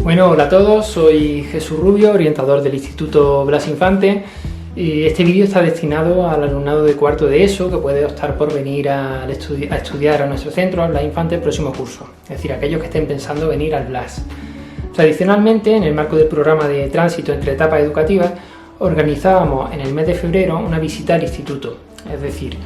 Bueno, hola a todos, soy Jesús Rubio, orientador del Instituto Blas Infante. Y este vídeo está destinado al alumnado de cuarto de ESO que puede optar por venir a estudiar a nuestro centro, al Blas Infante, el próximo curso. Es decir, aquellos que estén pensando venir al Blas. Tradicionalmente, en el marco del programa de tránsito entre etapas educativas, organizábamos en el mes de febrero una visita al instituto. Es decir,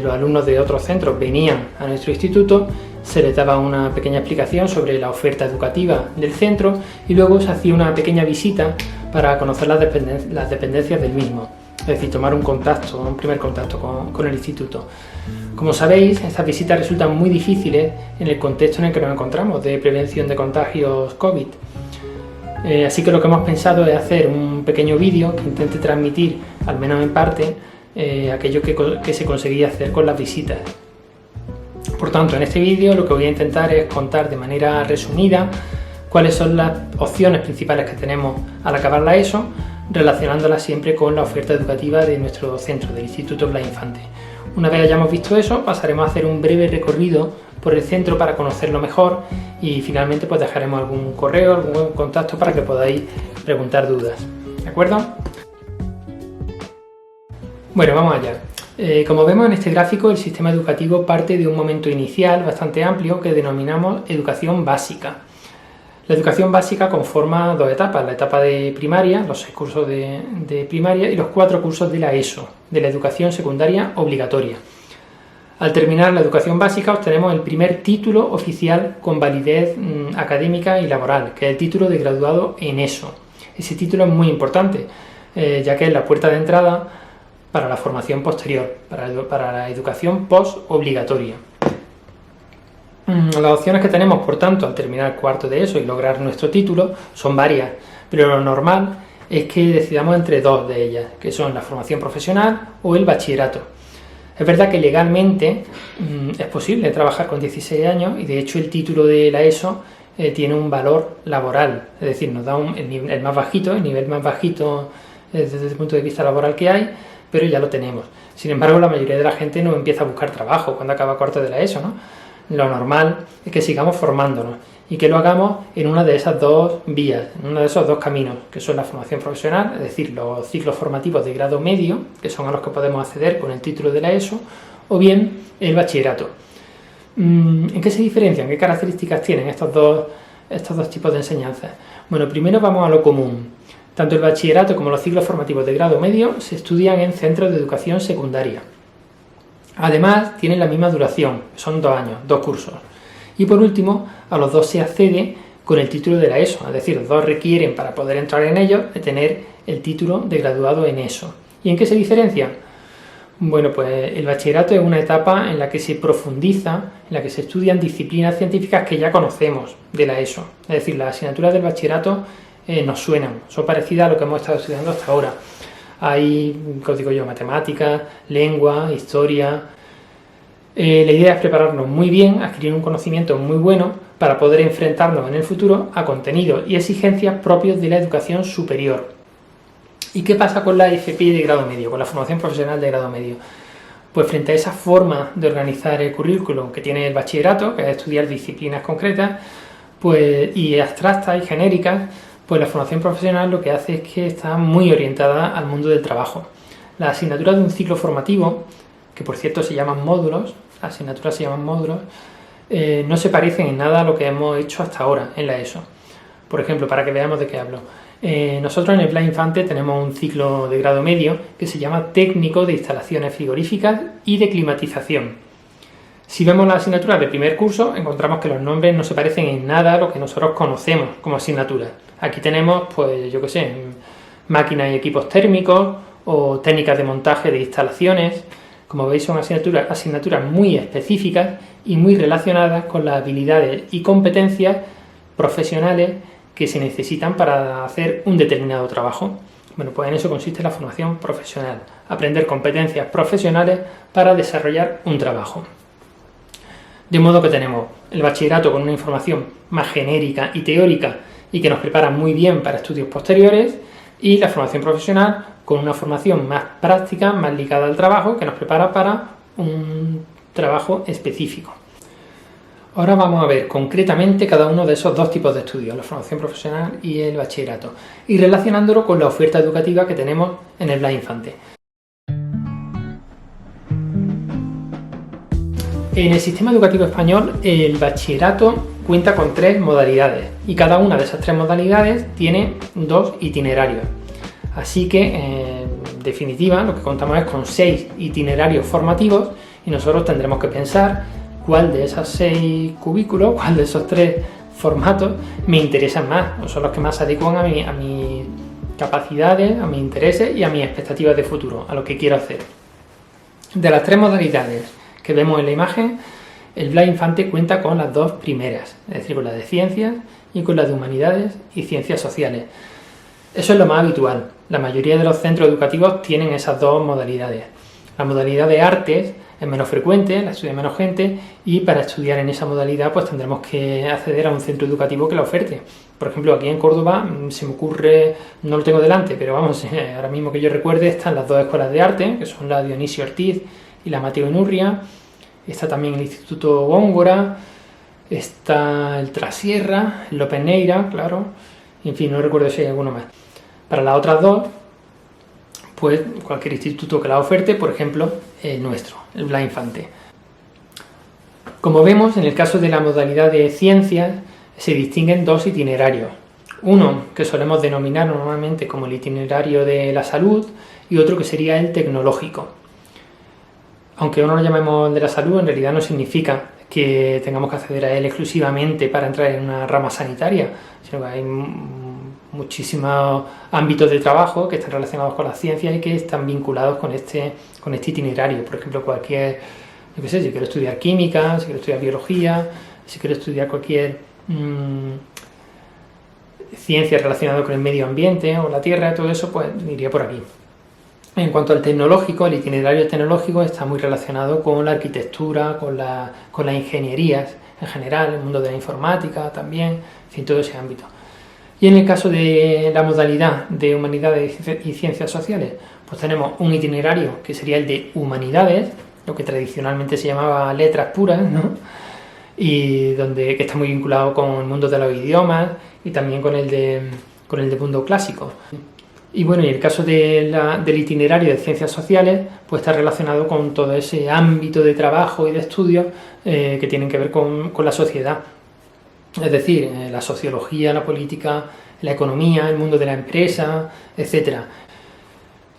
los alumnos de otros centros venían a nuestro instituto, se les daba una pequeña explicación sobre la oferta educativa del centro y luego se hacía una pequeña visita para conocer las dependencias del mismo, es decir, tomar un primer contacto con el instituto. Como sabéis, estas visitas resultan muy difíciles en el contexto en el que nos encontramos de prevención de contagios COVID. Así que lo que hemos pensado es hacer un pequeño vídeo que intente transmitir, al menos en parte, aquello que se conseguía hacer con las visitas. Por tanto, en este vídeo lo que voy a intentar es contar de manera resumida cuáles son las opciones principales que tenemos al acabar la ESO, relacionándolas siempre con la oferta educativa de nuestro centro, del Instituto Blas Infante. Una vez hayamos visto eso, pasaremos a hacer un breve recorrido por el centro para conocerlo mejor y finalmente pues dejaremos algún correo, algún contacto para que podáis preguntar dudas. ¿De acuerdo? Bueno, vamos allá. Como vemos en este gráfico, el sistema educativo parte de un momento inicial bastante amplio que denominamos educación básica. La educación básica conforma dos etapas, la etapa de primaria, los 6 cursos de primaria y los 4 cursos de la ESO, de la educación secundaria obligatoria. Al terminar la educación básica obtenemos el primer título oficial con validez académica y laboral, que es el título de graduado en ESO. Ese título es muy importante, ya que es la puerta de entrada para la formación posterior, para la educación post-obligatoria. Las opciones que tenemos, por tanto, al terminar cuarto de ESO y lograr nuestro título son varias, pero lo normal es que decidamos entre dos de ellas, que son la formación profesional o el bachillerato. Es verdad que legalmente es posible trabajar con 16 años y de hecho el título de la ESO tiene un valor laboral, es decir, nos da el nivel más bajito desde el punto de vista laboral que hay, pero ya lo tenemos. Sin embargo, la mayoría de la gente no empieza a buscar trabajo cuando acaba cuarto de la ESO, ¿no? Lo normal es que sigamos formándonos y que lo hagamos en una de esas dos vías, en uno de esos dos caminos, que son la formación profesional, es decir, los ciclos formativos de grado medio, que son a los que podemos acceder con el título de la ESO, o bien el bachillerato. ¿En qué se diferencian? ¿Qué características tienen estos dos tipos de enseñanzas? Bueno, primero vamos a lo común. Tanto el bachillerato como los ciclos formativos de grado medio se estudian en centros de educación secundaria. Además, tienen la misma duración, son 2 años, 2 cursos. Y por último, a los dos se accede con el título de la ESO, es decir, los dos requieren para poder entrar en ellos de tener el título de graduado en ESO. ¿Y en qué se diferencian? Bueno, pues el bachillerato es una etapa en la que se profundiza, en la que se estudian disciplinas científicas que ya conocemos de la ESO. Es decir, las asignaturas del bachillerato nos suenan, son parecidas a lo que hemos estado estudiando hasta ahora. Hay, como digo yo, matemáticas, lengua, historia. La idea es prepararnos muy bien, adquirir un conocimiento muy bueno para poder enfrentarnos en el futuro a contenidos y exigencias propios de la educación superior. ¿Y qué pasa con la FP de grado medio, con la formación profesional de grado medio? Pues frente a esa forma de organizar el currículum que tiene el bachillerato, que es estudiar disciplinas concretas y abstractas y genéricas, pues la formación profesional lo que hace es que está muy orientada al mundo del trabajo. Las asignaturas de un ciclo formativo, que por cierto se llaman módulos, no se parecen en nada a lo que hemos hecho hasta ahora en la ESO. Por ejemplo, para que veamos de qué hablo. Nosotros en el Blas Infante tenemos un ciclo de grado medio que se llama Técnico de Instalaciones Frigoríficas y de Climatización. Si vemos las asignaturas de primer curso, encontramos que los nombres no se parecen en nada a lo que nosotros conocemos como asignaturas. Aquí tenemos, pues yo qué sé, máquinas y equipos térmicos o técnicas de montaje de instalaciones. Como veis, son asignaturas muy específicas y muy relacionadas con las habilidades y competencias profesionales que se necesitan para hacer un determinado trabajo. Bueno, pues en eso consiste la formación profesional, aprender competencias profesionales para desarrollar un trabajo. De modo que tenemos el bachillerato con una información más genérica y teórica y que nos prepara muy bien para estudios posteriores, y la formación profesional con una formación más práctica, más ligada al trabajo, que nos prepara para un trabajo específico. Ahora vamos a ver concretamente cada uno de esos dos tipos de estudios, la formación profesional y el bachillerato, y relacionándolo con la oferta educativa que tenemos en el Blas Infante. En el sistema educativo español, el bachillerato cuenta con 3 modalidades y cada una de esas 3 modalidades tiene 2 itinerarios. Así que, en definitiva, lo que contamos es con 6 itinerarios formativos y nosotros tendremos que pensar cuál de esos 6 cubículos, cuál de esos 3 formatos me interesan más, o son los que más se adecuan a mis capacidades, a mis intereses y a mis expectativas de futuro, a lo que quiero hacer. De las 3 modalidades que vemos en la imagen, el Blas Infante cuenta con las 2 primeras, es decir, con la de ciencias y con la de humanidades y ciencias sociales. Eso es lo más habitual. La mayoría de los centros educativos tienen esas 2 modalidades. La modalidad de artes es menos frecuente, la estudia menos gente, y para estudiar en esa modalidad pues tendremos que acceder a un centro educativo que la oferte. Por ejemplo, aquí en Córdoba se me ocurre, no lo tengo delante, pero vamos, ahora mismo que yo recuerde, están las 2 escuelas de arte, que son la Dionisio Ortiz y la Mateo Inurria. Está también el Instituto Góngora, está el Trasierra, el López Neira, claro, en fin, no recuerdo si hay alguno más. Para las otras 2, pues cualquier instituto que la oferte, por ejemplo, el nuestro, el Blas Infante. Como vemos, en el caso de la modalidad de ciencias, se distinguen 2 itinerarios. Uno que solemos denominar normalmente como el itinerario de la salud y otro que sería el tecnológico. Aunque uno lo llamemos de la salud, en realidad no significa que tengamos que acceder a él exclusivamente para entrar en una rama sanitaria, sino que hay muchísimos ámbitos de trabajo que están relacionados con las ciencias y que están vinculados con este itinerario. Por ejemplo, cualquier, yo qué sé, si quiero estudiar química, si quiero estudiar biología, si quiero estudiar cualquier ciencia relacionada con el medio ambiente o la tierra, todo eso, pues iría por aquí. En cuanto al tecnológico, el itinerario tecnológico está muy relacionado con la arquitectura, con las ingenierías en general, el mundo de la informática también, en fin, todo ese ámbito. Y en el caso de la modalidad de humanidades y ciencias sociales, pues tenemos un itinerario que sería el de humanidades, lo que tradicionalmente se llamaba letras puras, ¿no? Y que está muy vinculado con el mundo de los idiomas y también con el de mundo clásico. Y bueno, y el caso del itinerario de ciencias sociales, pues está relacionado con todo ese ámbito de trabajo y de estudio que tienen que ver con la sociedad. Es decir, la sociología, la política, la economía, el mundo de la empresa, etc.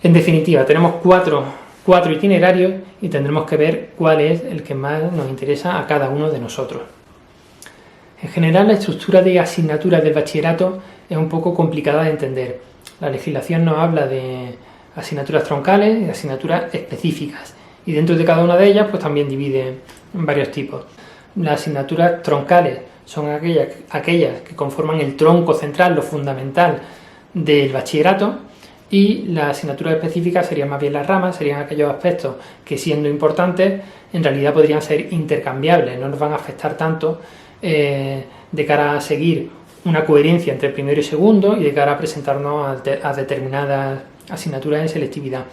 En definitiva, tenemos cuatro itinerarios y tendremos que ver cuál es el que más nos interesa a cada uno de nosotros. En general, la estructura de asignaturas del bachillerato es un poco complicada de entender. La legislación nos habla de asignaturas troncales y de asignaturas específicas, y dentro de cada una de ellas pues también divide en varios tipos. Las asignaturas troncales son aquellas que conforman el tronco central, lo fundamental del bachillerato, y las asignaturas específicas serían más bien las ramas, serían aquellos aspectos que, siendo importantes, en realidad podrían ser intercambiables, no nos van a afectar tanto de cara a seguir una coherencia entre primero y segundo y de cara a presentarnos a determinadas asignaturas en selectividad.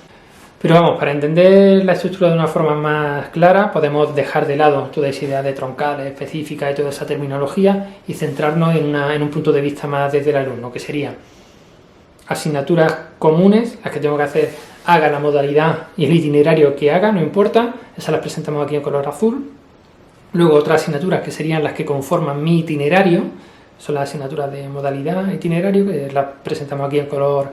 Pero vamos, para entender la estructura de una forma más clara, podemos dejar de lado toda esa idea de troncales, específicas y toda esa terminología y centrarnos en un punto de vista más desde el alumno, que sería asignaturas comunes, las que tengo que hacer, haga la modalidad y el itinerario que haga, no importa, esas las presentamos aquí en color azul. Luego otras asignaturas que serían las que conforman mi itinerario, son las asignaturas de modalidad e itinerario, que las presentamos aquí en color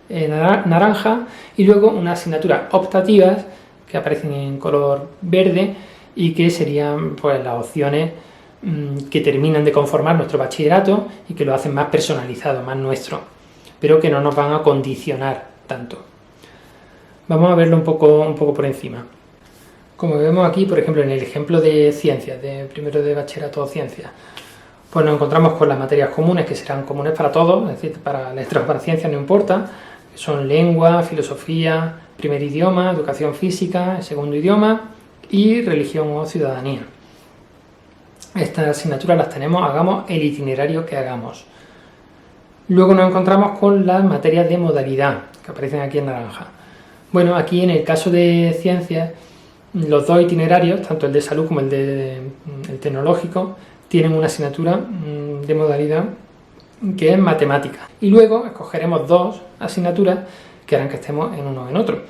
naranja, y luego unas asignaturas optativas que aparecen en color verde y que serían pues las opciones que terminan de conformar nuestro bachillerato y que lo hacen más personalizado, más nuestro, pero que no nos van a condicionar tanto. Vamos a verlo un poco por encima. Como vemos aquí, por ejemplo, en el ejemplo de ciencias, de primero de bachillerato o ciencias, pues nos encontramos con las materias comunes, que serán comunes para todos, es decir, para letras o para ciencias no importa, que son lengua, filosofía, primer idioma, educación física, segundo idioma y religión o ciudadanía. Estas asignaturas las tenemos, hagamos el itinerario que hagamos. Luego nos encontramos con las materias de modalidad, que aparecen aquí en naranja. Bueno, aquí en el caso de ciencias los dos itinerarios, tanto el de salud como el tecnológico, tienen una asignatura de modalidad que es matemática. Y luego escogeremos dos asignaturas que harán que estemos en uno o en otro.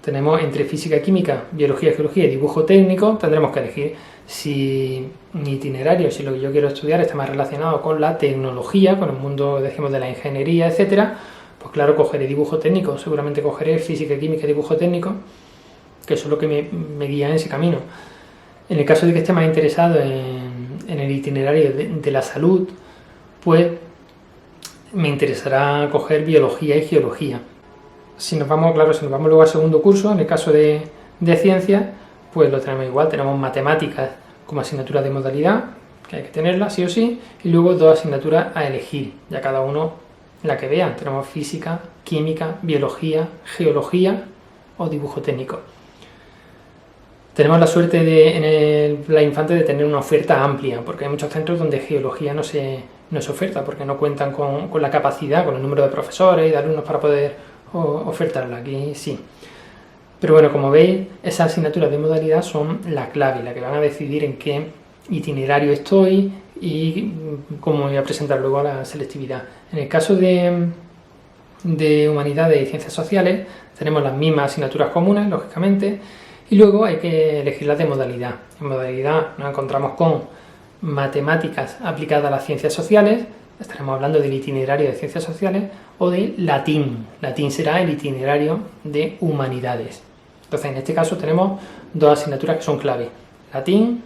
Tenemos entre física, química, biología, geología y dibujo técnico, tendremos que elegir si mi itinerario, si lo que yo quiero estudiar está más relacionado con la tecnología, con el mundo, decimos, de la ingeniería, etcétera. Pues claro, cogeré dibujo técnico, seguramente cogeré física, química y dibujo técnico, que eso es lo que me guía en ese camino. En el caso de que esté más interesado en el itinerario de la salud, pues me interesará coger biología y geología. Si nos vamos luego al segundo curso, en el caso de ciencias, pues lo tenemos igual, tenemos matemáticas como asignatura de modalidad, que hay que tenerla sí o sí, y luego dos asignaturas a elegir, ya cada uno la que vean. Tenemos física, química, biología, geología o dibujo técnico. Tenemos la suerte en el Plan Infante de tener una oferta amplia, porque hay muchos centros donde geología no se oferta, porque no cuentan con la capacidad, con el número de profesores y de alumnos para poder ofertarla. Aquí sí. Pero bueno, como veis, esas asignaturas de modalidad son la clave, la que van a decidir en qué itinerario estoy y cómo voy a presentar luego a la selectividad. En el caso de humanidades y ciencias sociales, tenemos las mismas asignaturas comunes, lógicamente, y luego hay que elegir las de modalidad. En modalidad nos encontramos con matemáticas aplicadas a las ciencias sociales, estaremos hablando del itinerario de ciencias sociales, o de latín. Latín será el itinerario de humanidades. Entonces, en este caso tenemos dos asignaturas que son clave, latín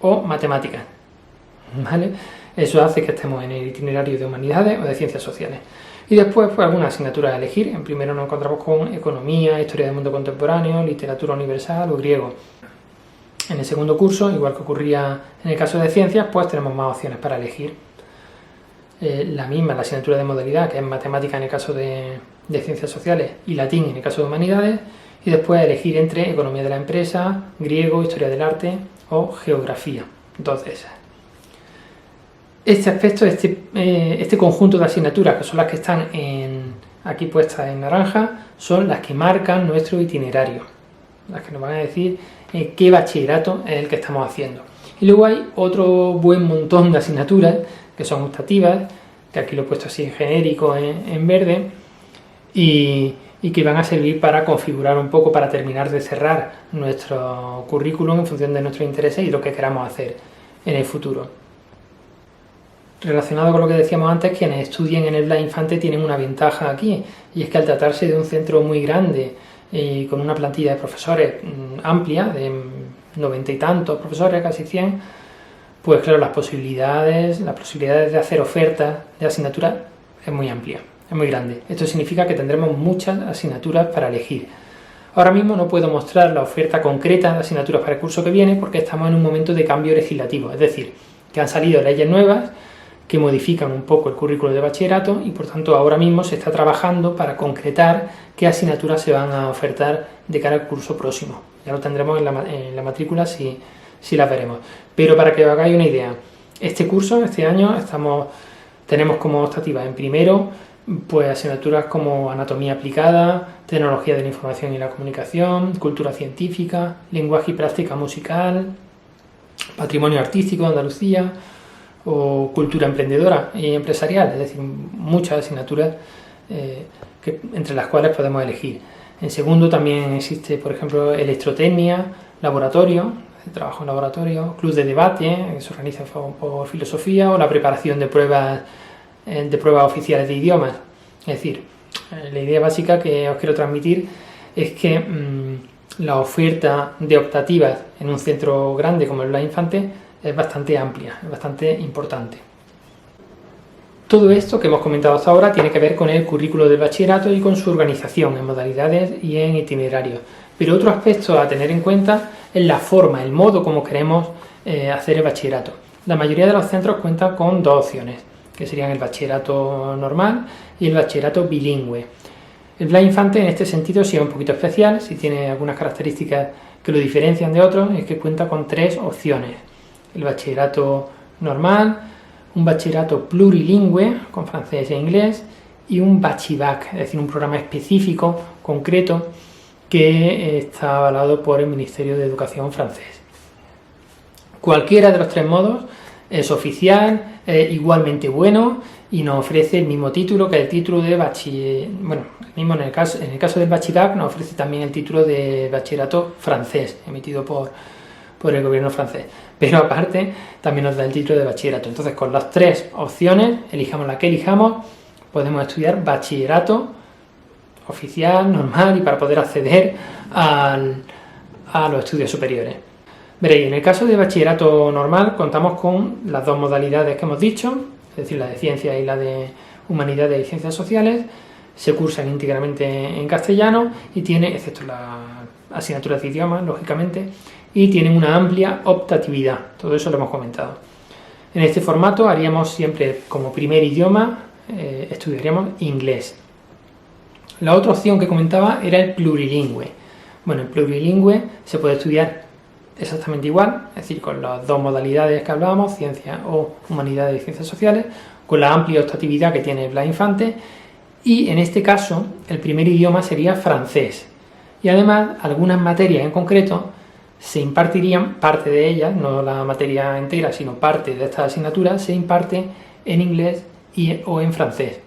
o matemáticas. ¿Vale? Eso hace que estemos en el itinerario de humanidades o de ciencias sociales. Y después, pues, algunas asignaturas a elegir. En primero nos encontramos con economía, historia del mundo contemporáneo, literatura universal o griego. En el segundo curso, igual que ocurría en el caso de ciencias, pues tenemos más opciones para elegir. La asignatura de modalidad, que es matemática en el caso de ciencias sociales y latín en el caso de humanidades, y después elegir entre economía de la empresa, griego, historia del arte o geografía. Entonces, este aspecto, este conjunto de asignaturas, que son las que están aquí puestas en naranja, son las que marcan nuestro itinerario, las que nos van a decir qué bachillerato es el que estamos haciendo. Y luego hay otro buen montón de asignaturas que son optativas, que aquí lo he puesto así en genérico, en verde, y que van a servir para configurar un poco, para terminar de cerrar nuestro currículum en función de nuestros intereses y lo que queramos hacer en el futuro. Relacionado con lo que decíamos antes, quienes estudien en el Blas Infante tienen una ventaja aquí, y es que al tratarse de un centro muy grande y con una plantilla de profesores amplia, de 90 y tantos profesores, casi 100, pues claro, las posibilidades de hacer ofertas de asignaturas es muy amplia, es muy grande. Esto significa que tendremos muchas asignaturas para elegir. Ahora mismo no puedo mostrar la oferta concreta de asignaturas para el curso que viene porque estamos en un momento de cambio legislativo, es decir, que han salido leyes nuevas que modifican un poco el currículo de bachillerato y por tanto ahora mismo se está trabajando para concretar qué asignaturas se van a ofertar de cara al curso próximo. Ya lo tendremos en la matrícula si las veremos. Pero para que os hagáis una idea, este curso, este año, tenemos como optativas en primero pues asignaturas como anatomía aplicada, tecnología de la información y la comunicación, cultura científica, lenguaje y práctica musical, patrimonio artístico de Andalucía o cultura emprendedora y empresarial, es decir, muchas asignaturas entre las cuales podemos elegir. En segundo también existe, por ejemplo, electrotecnia, laboratorio, trabajo en laboratorio, club de debate, que se organiza por filosofía, o la preparación de pruebas oficiales de idiomas. Es decir, la idea básica que os quiero transmitir es que la oferta de optativas en un centro grande como el Blas Infante es bastante amplia, es bastante importante. Todo esto que hemos comentado hasta ahora tiene que ver con el currículo del bachillerato y con su organización en modalidades y en itinerarios. Pero otro aspecto a tener en cuenta es la forma, el modo como queremos hacer el bachillerato. La mayoría de los centros cuentan con dos opciones, que serían el bachillerato normal y el bachillerato bilingüe. El Blas Infante en este sentido sí es un poquito especial, sí tiene algunas características que lo diferencian de otros, es que cuenta con tres opciones. El bachillerato normal, un bachillerato plurilingüe con francés e inglés y un bachibac, es decir, un programa específico, concreto, que está avalado por el Ministerio de Educación francés. Cualquiera de los tres modos es oficial, es igualmente bueno y nos ofrece el mismo título que el título de bachiller. Bueno, mismo en el caso del bachillerato nos ofrece también el título de bachillerato francés, emitido por el gobierno francés. Pero aparte también nos da el título de bachillerato. Entonces, con las tres opciones, elijamos la que elijamos, podemos estudiar bachillerato oficial, normal y para poder acceder a los estudios superiores. Veréis, en el caso de bachillerato normal contamos con las dos modalidades que hemos dicho, es decir, la de ciencias y la de humanidades y ciencias sociales. Se cursan íntegramente en castellano y tiene, excepto las asignaturas de idiomas, lógicamente, y tienen una amplia optatividad. Todo eso lo hemos comentado. En este formato haríamos siempre como primer idioma, estudiaríamos inglés. La otra opción que comentaba era el plurilingüe. Bueno, el plurilingüe se puede estudiar exactamente igual, es decir, con las dos modalidades que hablábamos, ciencias o humanidades y ciencias sociales, con la amplia optatividad que tiene Blas Infante, y en este caso el primer idioma sería francés. Y además, algunas materias en concreto se impartirían, parte de ellas, no la materia entera, sino parte de estas asignaturas, se imparte en inglés o en francés.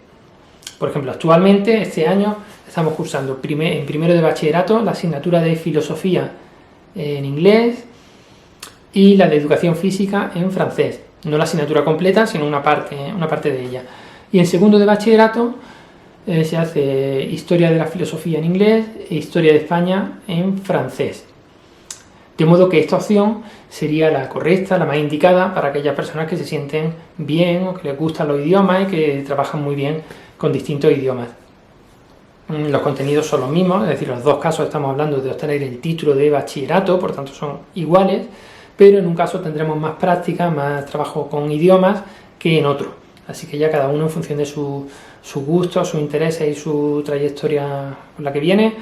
Por ejemplo, actualmente, este año, estamos cursando en primero de bachillerato la asignatura de filosofía en inglés y la de educación física en francés. No la asignatura completa, sino una parte de ella. Y en segundo de bachillerato se hace historia de la filosofía en inglés e historia de España en francés. De modo que esta opción sería la correcta, la más indicada para aquellas personas que se sienten bien o que les gustan los idiomas y que trabajan muy bien con distintos idiomas. Los contenidos son los mismos, es decir, en los dos casos estamos hablando de obtener el título de bachillerato, por tanto son iguales, pero en un caso tendremos más práctica, más trabajo con idiomas que en otro. Así que ya cada uno, en función de sus gustos, sus intereses y su trayectoria con la que viene,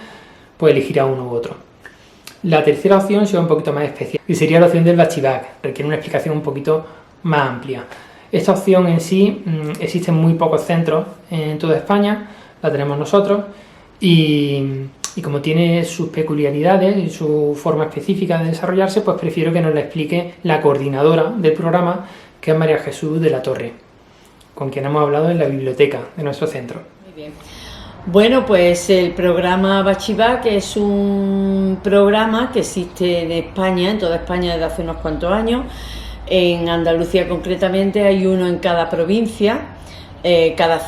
pues elegirá uno u otro. La tercera opción será un poquito más especial y sería la opción del bachillerato, requiere una explicación un poquito más amplia. Esta opción en sí, existen muy pocos centros en toda España, la tenemos nosotros, y como tiene sus peculiaridades y su forma específica de desarrollarse, pues prefiero que nos la explique la coordinadora del programa, que es María Jesús de la Torre, con quien hemos hablado en la biblioteca de nuestro centro. Muy bien. Bueno, pues el programa Bachivac es un programa que existe en España, en toda España desde hace unos cuantos años. En Andalucía concretamente hay uno en cada provincia. Cada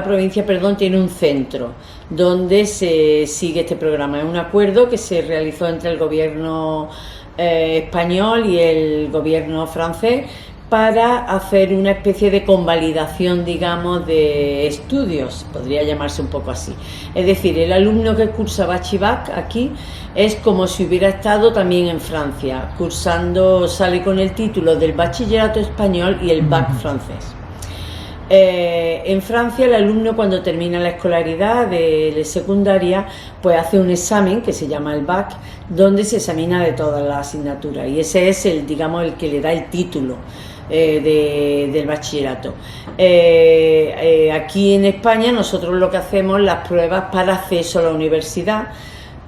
provincia tiene un centro donde se sigue este programa. Es un acuerdo que se realizó entre el gobierno español y el gobierno francés para hacer una especie de convalidación, digamos, de estudios, podría llamarse un poco así. Es decir, el alumno que cursa Bachivac aquí es como si hubiera estado también en Francia, cursando, sale con el título del bachillerato español y el bac francés. En Francia el alumno, cuando termina la escolaridad de secundaria, pues hace un examen que se llama el bac, donde se examina de todas las asignaturas, y ese es el que le da el título del bachillerato. Aquí en España nosotros lo que hacemos las pruebas para acceso a la universidad,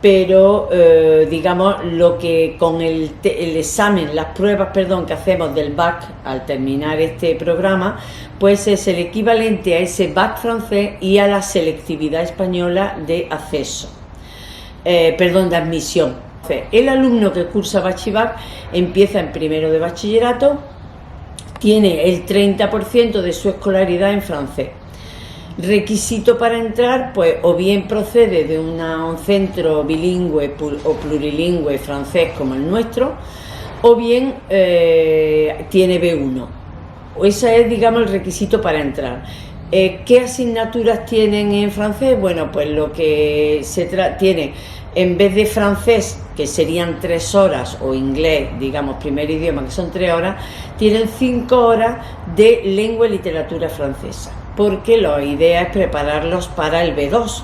pero lo que con el examen, las pruebas, que hacemos del bac al terminar este programa, pues es el equivalente a ese bac francés y a la selectividad española de acceso, de admisión. El alumno que cursa Bachivac empieza en primero de bachillerato, tiene el 30% de su escolaridad en francés. Requisito para entrar, pues o bien procede de un centro bilingüe o plurilingüe francés como el nuestro, o bien tiene B1. Ese es, el requisito para entrar. ¿Qué asignaturas tienen en francés? Bueno, pues lo que tiene, en vez de francés, que serían 3 horas, o inglés, primer idioma, que son 3 horas, tienen 5 horas de lengua y literatura francesa, porque la idea es prepararlos para el B2.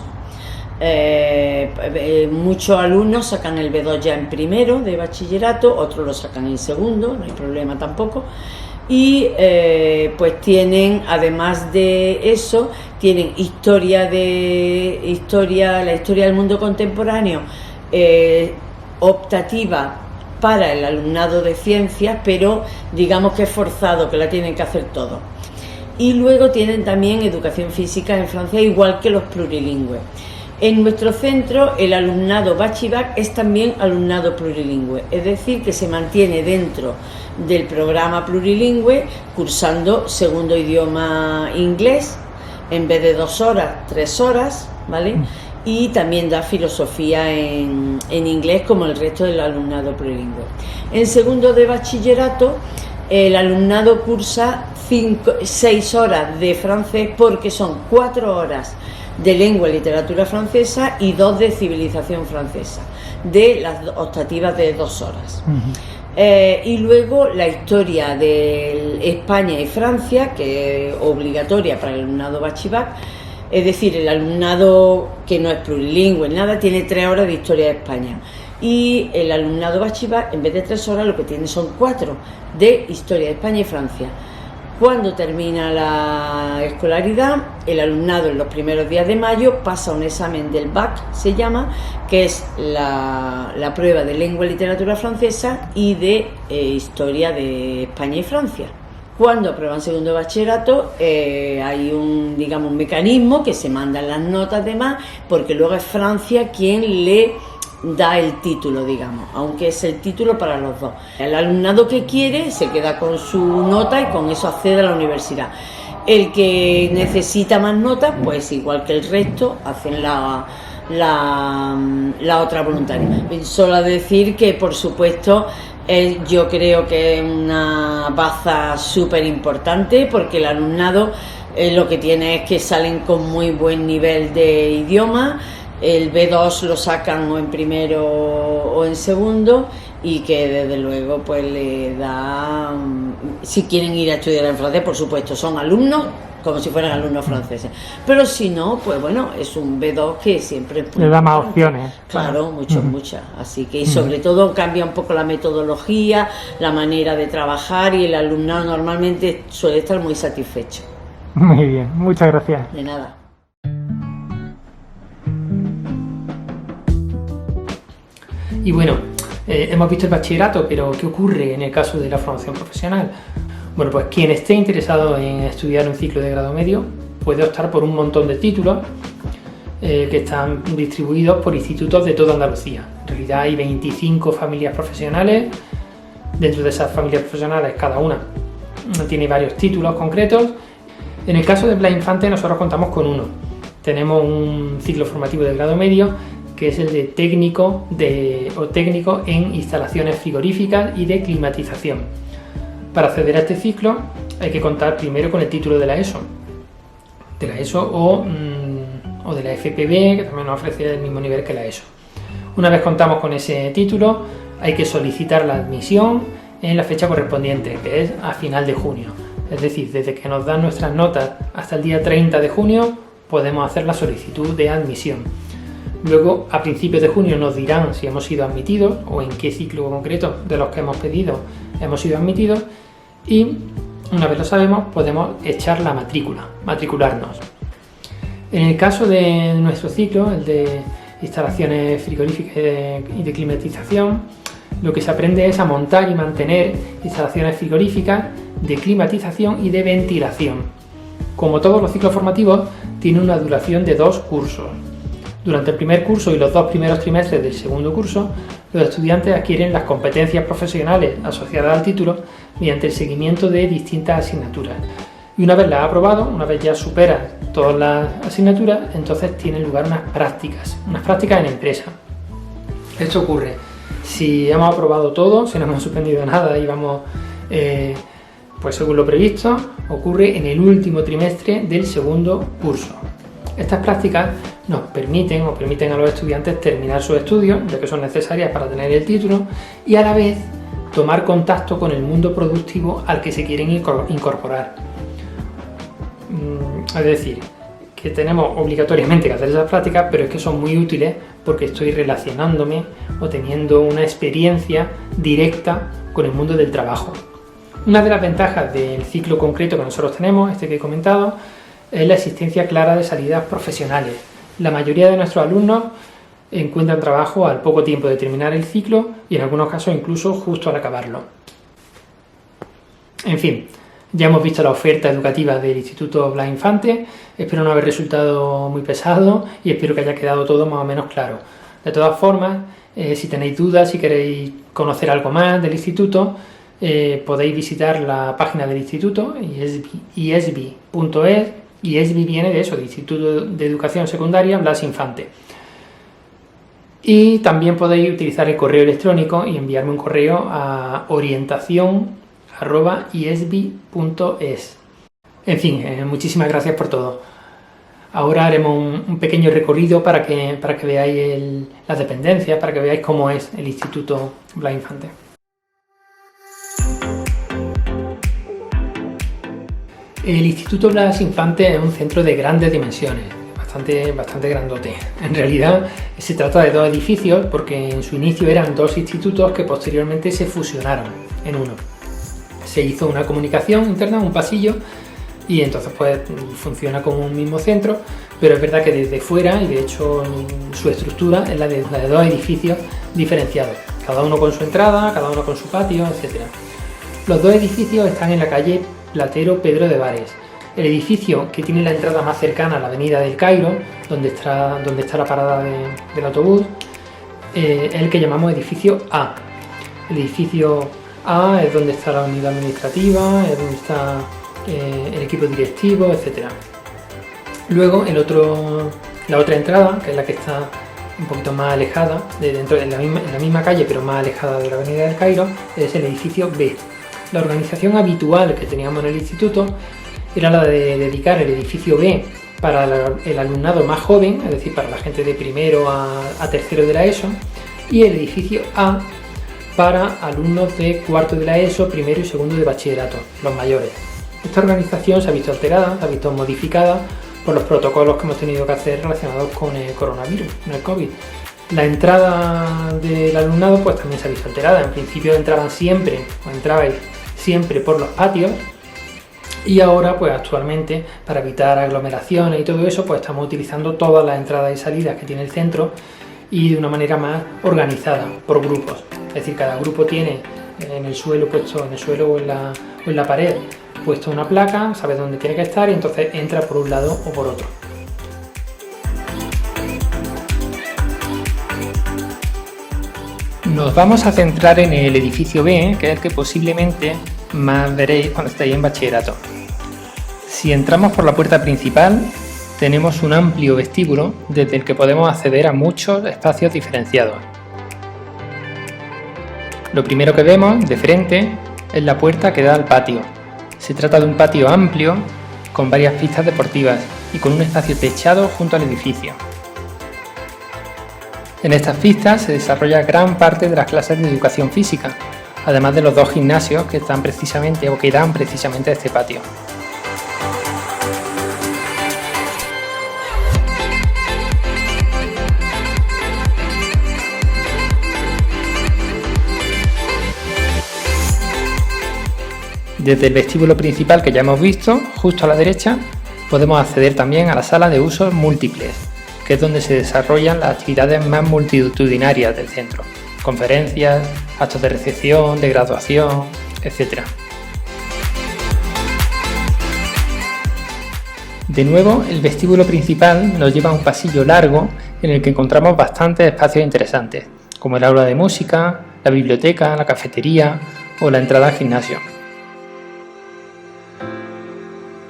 Muchos alumnos sacan el B2 ya en primero de bachillerato, otros lo sacan en segundo, no hay problema tampoco, y pues tienen, además de eso, tienen la historia del mundo contemporáneo, optativa para el alumnado de ciencias, pero digamos que es forzado, que la tienen que hacer todo. Y luego tienen también educación física en francés, igual que los plurilingües. En nuestro centro el alumnado Bachibac es también alumnado plurilingüe, es decir, que se mantiene dentro del programa plurilingüe cursando segundo idioma inglés, en vez de 2 horas, 3 horas, ¿vale? Y también da filosofía en inglés como el resto del alumnado plurilingüe. En segundo de bachillerato el alumnado cursa 6 horas de francés, porque son 4 horas de lengua y literatura francesa y 2 de civilización francesa, de las optativas de 2 horas. Y luego la historia de España y Francia, que es obligatoria para el alumnado Bachibac, es decir, el alumnado que no es plurilingüe, nada, tiene 3 horas de historia de España. Y el alumnado Bachibac, en vez de 3 horas, lo que tiene son 4 de historia de España y Francia. Cuando termina la escolaridad, el alumnado en los primeros días de mayo pasa un examen del BAC, se llama, que es la prueba de lengua y literatura francesa y de historia de España y Francia. Cuando aprueban segundo bachillerato hay un mecanismo que se mandan las notas demás, porque luego es Francia quien le da el título, aunque es el título para los dos. El alumnado que quiere se queda con su nota y con eso accede a la universidad. El que necesita más notas, pues igual que el resto, hacen la otra voluntaria. Solo decir que, por supuesto, yo creo que es una baza súper importante, porque el alumnado lo que tiene es que salen con muy buen nivel de idioma. El B2 lo sacan o en primero o en segundo, y que desde luego pues le da, si quieren ir a estudiar en francés, por supuesto, son alumnos como si fueran alumnos franceses, pero si no, pues bueno, es un B2 que siempre le da más opciones. Claro, muchas, así que, y sobre todo cambia un poco la metodología, la manera de trabajar, y el alumnado normalmente suele estar muy satisfecho. Muy bien, muchas gracias. De nada. Y bueno, hemos visto el bachillerato, pero ¿qué ocurre en el caso de la formación profesional? Bueno, pues quien esté interesado en estudiar un ciclo de grado medio puede optar por un montón de títulos que están distribuidos por institutos de toda Andalucía. En realidad hay 25 familias profesionales. Dentro de esas familias profesionales, cada una tiene varios títulos concretos. En el caso de Blas Infante, nosotros contamos con uno. Tenemos un ciclo formativo de grado medio, que es el de técnico en instalaciones frigoríficas y de climatización. Para acceder a este ciclo hay que contar primero con el título de la ESO, o de la FPB, que también nos ofrece el mismo nivel que la ESO. Una vez contamos con ese título, hay que solicitar la admisión en la fecha correspondiente, que es a final de junio. Es decir, desde que nos dan nuestras notas hasta el día 30 de junio podemos hacer la solicitud de admisión. Luego, a principios de junio, nos dirán si hemos sido admitidos o en qué ciclo concreto de los que hemos pedido hemos sido admitidos, y una vez lo sabemos podemos echar la matrícula, matricularnos. En el caso de nuestro ciclo, el de instalaciones frigoríficas y de climatización, lo que se aprende es a montar y mantener instalaciones frigoríficas de climatización y de ventilación. Como todos los ciclos formativos, tiene una duración de 2 cursos. Durante el primer curso y los 2 primeros trimestres del segundo curso, los estudiantes adquieren las competencias profesionales asociadas al título mediante el seguimiento de distintas asignaturas. Y una vez las aprobado, una vez ya superan todas las asignaturas, entonces tienen lugar unas prácticas en empresa. Esto ocurre si hemos aprobado todo, si no hemos suspendido nada y vamos pues según lo previsto, ocurre en el último trimestre del segundo curso. Estas prácticas nos permiten a los estudiantes terminar sus estudios, ya que son necesarias para tener el título, y a la vez tomar contacto con el mundo productivo al que se quieren incorporar. Es decir, que tenemos obligatoriamente que hacer esas prácticas, pero es que son muy útiles porque estoy relacionándome o teniendo una experiencia directa con el mundo del trabajo. Una de las ventajas del ciclo concreto que nosotros tenemos, este que he comentado, es la existencia clara de salidas profesionales. La mayoría de nuestros alumnos encuentran trabajo al poco tiempo de terminar el ciclo y en algunos casos incluso justo al acabarlo. En fin, ya hemos visto la oferta educativa del Instituto Blas Infante, espero no haber resultado muy pesado y espero que haya quedado todo más o menos claro. De todas formas, si tenéis dudas, si queréis conocer algo más del instituto, podéis visitar la página del instituto, isbi.es, y ISBI viene de eso, de Instituto de Educación Secundaria Blas Infante. Y también podéis utilizar el correo electrónico y enviarme un correo a orientacion@isbi.es. En fin, muchísimas gracias por todo. Ahora haremos un pequeño recorrido para que veáis las dependencias, para que veáis cómo es el Instituto Blas Infante. El Instituto Blas Infante es un centro de grandes dimensiones, bastante grandote. En realidad se trata de dos edificios porque en su inicio eran dos institutos que posteriormente se fusionaron en uno. Se hizo una comunicación interna, un pasillo, y entonces pues funciona como un mismo centro, pero es verdad que desde fuera, y de hecho su estructura es la de dos edificios diferenciados, cada uno con su entrada, cada uno con su patio, etc. Los dos edificios están en la calle Platero Pedro de Vares. El edificio que tiene la entrada más cercana a la avenida del Cairo, donde está la parada del autobús, es el que llamamos edificio A. El edificio A es donde está la unidad administrativa, es donde está el equipo directivo, etc. Luego la otra entrada, que es la que está un poquito más alejada, en la misma calle pero más alejada de la avenida del Cairo, es el edificio B. La organización habitual que teníamos en el instituto era la de dedicar el edificio B para el alumnado más joven, es decir, para la gente de primero a tercero de la ESO, y el edificio A para alumnos de cuarto de la ESO, primero y segundo de bachillerato, los mayores. Esta organización se ha visto alterada, se ha visto modificada por los protocolos que hemos tenido que hacer relacionados con el coronavirus, con el COVID. La entrada del alumnado pues también se ha visto alterada. En principio entrabais siempre por los patios, y ahora pues actualmente, para evitar aglomeraciones y todo eso, pues estamos utilizando todas las entradas y salidas que tiene el centro y de una manera más organizada por grupos. Es decir, cada grupo tiene en el suelo o en la pared puesto una placa, sabe dónde tiene que estar y entonces entra por un lado o por otro. Nos vamos a centrar en el edificio B, que es el que posiblemente más veréis cuando estáis en bachillerato. Si entramos por la puerta principal, tenemos un amplio vestíbulo desde el que podemos acceder a muchos espacios diferenciados. Lo primero que vemos de frente es la puerta que da al patio. Se trata de un patio amplio con varias pistas deportivas y con un espacio techado junto al edificio. En estas pistas se desarrolla gran parte de las clases de educación física, además de los dos gimnasios que dan precisamente a este patio. Desde el vestíbulo principal que ya hemos visto, justo a la derecha, podemos acceder también a la sala de usos múltiples, que es donde se desarrollan las actividades más multitudinarias del centro, conferencias, actos de recepción, de graduación, etc. De nuevo, el vestíbulo principal nos lleva a un pasillo largo en el que encontramos bastantes espacios interesantes, como el aula de música, la biblioteca, la cafetería o la entrada al gimnasio.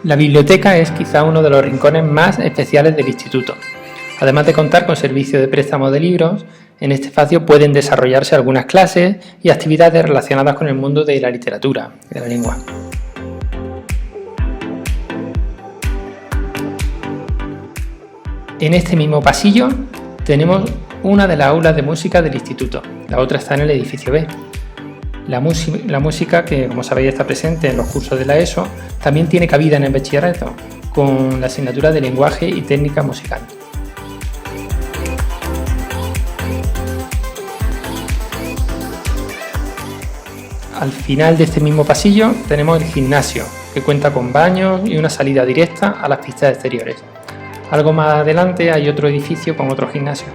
La biblioteca es quizá uno de los rincones más especiales del instituto. Además de contar con servicio de préstamo de libros, en este espacio pueden desarrollarse algunas clases y actividades relacionadas con el mundo de la literatura y de la lengua. En este mismo pasillo tenemos una de las aulas de música del instituto, la otra está en el edificio B. La música, que como sabéis está presente en los cursos de la ESO, también tiene cabida en el bachillerato, con la asignatura de lenguaje y técnica musical. Al final de este mismo pasillo tenemos el gimnasio, que cuenta con baños y una salida directa a las pistas exteriores. Algo más adelante hay otro edificio con otro gimnasio.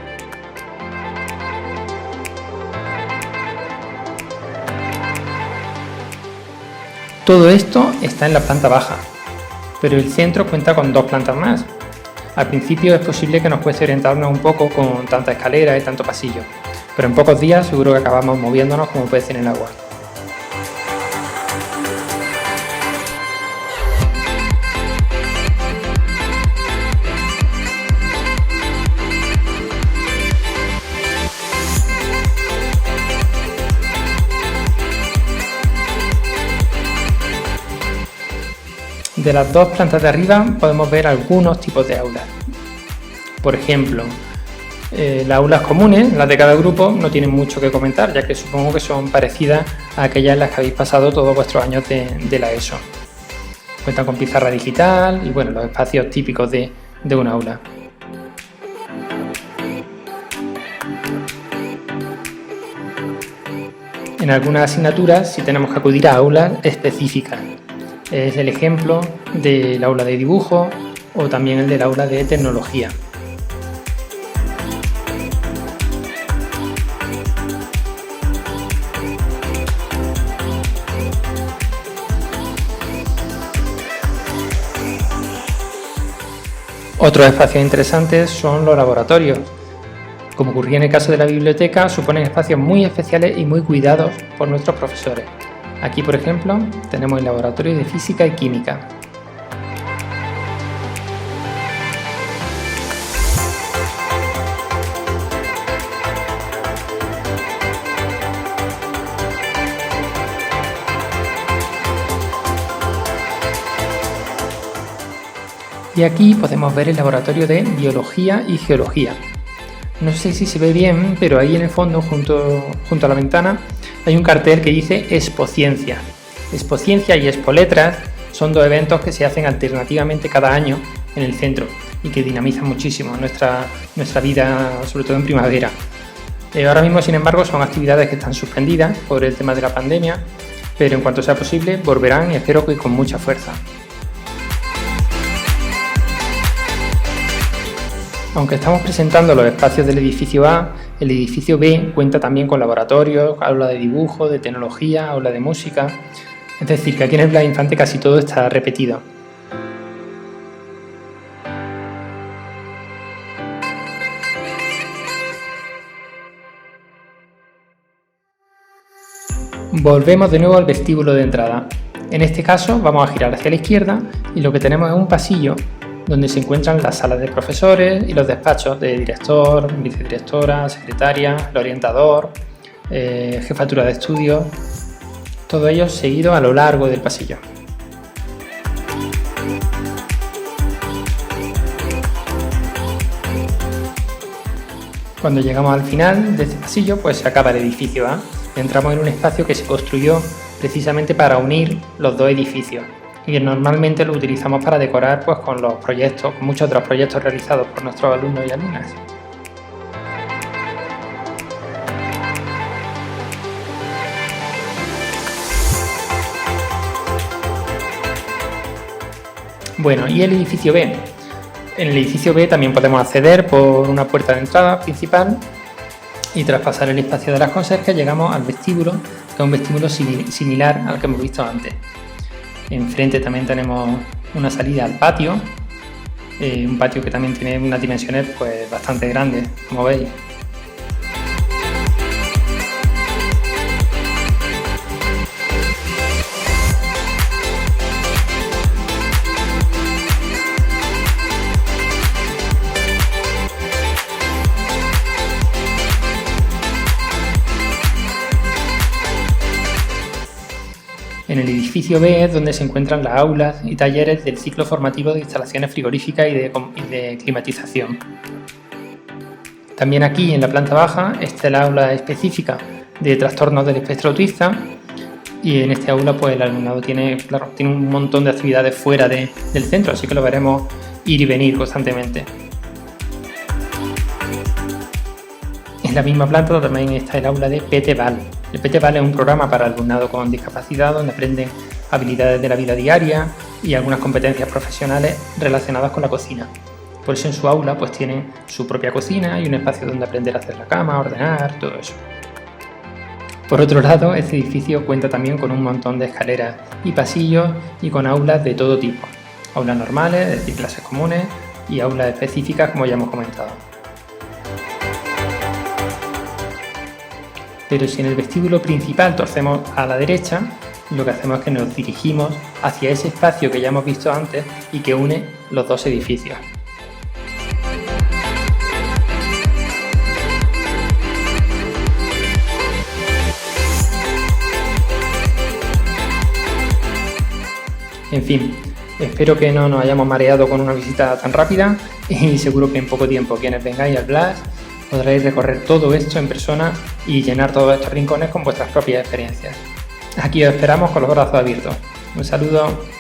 Todo esto está en la planta baja, pero el centro cuenta con 2 plantas más. Al principio es posible que nos cueste orientarnos un poco con tanta escalera y tanto pasillo, pero en pocos días seguro que acabamos moviéndonos como peces en el agua. De las 2 plantas de arriba podemos ver algunos tipos de aulas. Por ejemplo, las aulas comunes, las de cada grupo, no tienen mucho que comentar, ya que supongo que son parecidas a aquellas en las que habéis pasado todos vuestros años de la ESO. Cuentan con pizarra digital y bueno, los espacios típicos de un aula. En algunas asignaturas sí tenemos que acudir a aulas específicas. Es el ejemplo del aula de dibujo o también el del aula de tecnología. Otros espacios interesantes son los laboratorios. Como ocurría en el caso de la biblioteca, suponen espacios muy especiales y muy cuidados por nuestros profesores. Aquí, por ejemplo, tenemos el laboratorio de física y química. Y aquí podemos ver el laboratorio de biología y geología. No sé si se ve bien, pero ahí en el fondo, junto a la ventana, hay un cartel que dice Expociencia. Expociencia y Expoletras son 2 eventos que se hacen alternativamente cada año en el centro y que dinamizan muchísimo nuestra vida, sobre todo en primavera. Ahora mismo, sin embargo, son actividades que están suspendidas por el tema de la pandemia, pero en cuanto sea posible volverán y espero que con mucha fuerza. Aunque estamos presentando los espacios del edificio A, el edificio B cuenta también con laboratorios, aula de dibujo, de tecnología, aula de música. Es decir, que aquí en el Blas Infante casi todo está repetido. Volvemos de nuevo al vestíbulo de entrada. En este caso vamos a girar hacia la izquierda y lo que tenemos es un pasillo donde se encuentran las salas de profesores y los despachos de director, vicedirectora, secretaria, el orientador, jefatura de estudios, todo ello seguido a lo largo del pasillo. Cuando llegamos al final de este pasillo, pues se acaba el edificio A. Entramos en un espacio que se construyó precisamente para unir los 2 edificios y que normalmente lo utilizamos para decorar pues, con los proyectos, con muchos otros proyectos realizados por nuestros alumnos y alumnas. Bueno, y el edificio B. En el edificio B también podemos acceder por una puerta de entrada principal y tras pasar el espacio de las conserjes llegamos al vestíbulo, que es un vestíbulo similar al que hemos visto antes. Enfrente también tenemos una salida al patio, un patio que también tiene unas dimensiones pues, bastante grandes, como veis. En el edificio B es donde se encuentran las aulas y talleres del ciclo formativo de instalaciones frigoríficas y de climatización. También aquí en la planta baja está el aula específica de trastornos del espectro autista y en este aula pues el alumnado tiene un montón de actividades fuera del centro, así que lo veremos ir y venir constantemente. En la misma planta también está el aula de PTBAL, El PT-Vale es un programa para alumnado con discapacidad donde aprenden habilidades de la vida diaria y algunas competencias profesionales relacionadas con la cocina. Por eso en su aula pues tienen su propia cocina y un espacio donde aprender a hacer la cama, ordenar, todo eso. Por otro lado, este edificio cuenta también con un montón de escaleras y pasillos y con aulas de todo tipo. Aulas normales, es decir, clases comunes, y aulas específicas como ya hemos comentado. Pero si en el vestíbulo principal torcemos a la derecha, lo que hacemos es que nos dirigimos hacia ese espacio que ya hemos visto antes y que une los dos edificios. En fin, espero que no nos hayamos mareado con una visita tan rápida y seguro que en poco tiempo quienes vengáis al Blas podréis recorrer todo esto en persona y llenar todos estos rincones con vuestras propias experiencias. Aquí os esperamos con los brazos abiertos. Un saludo.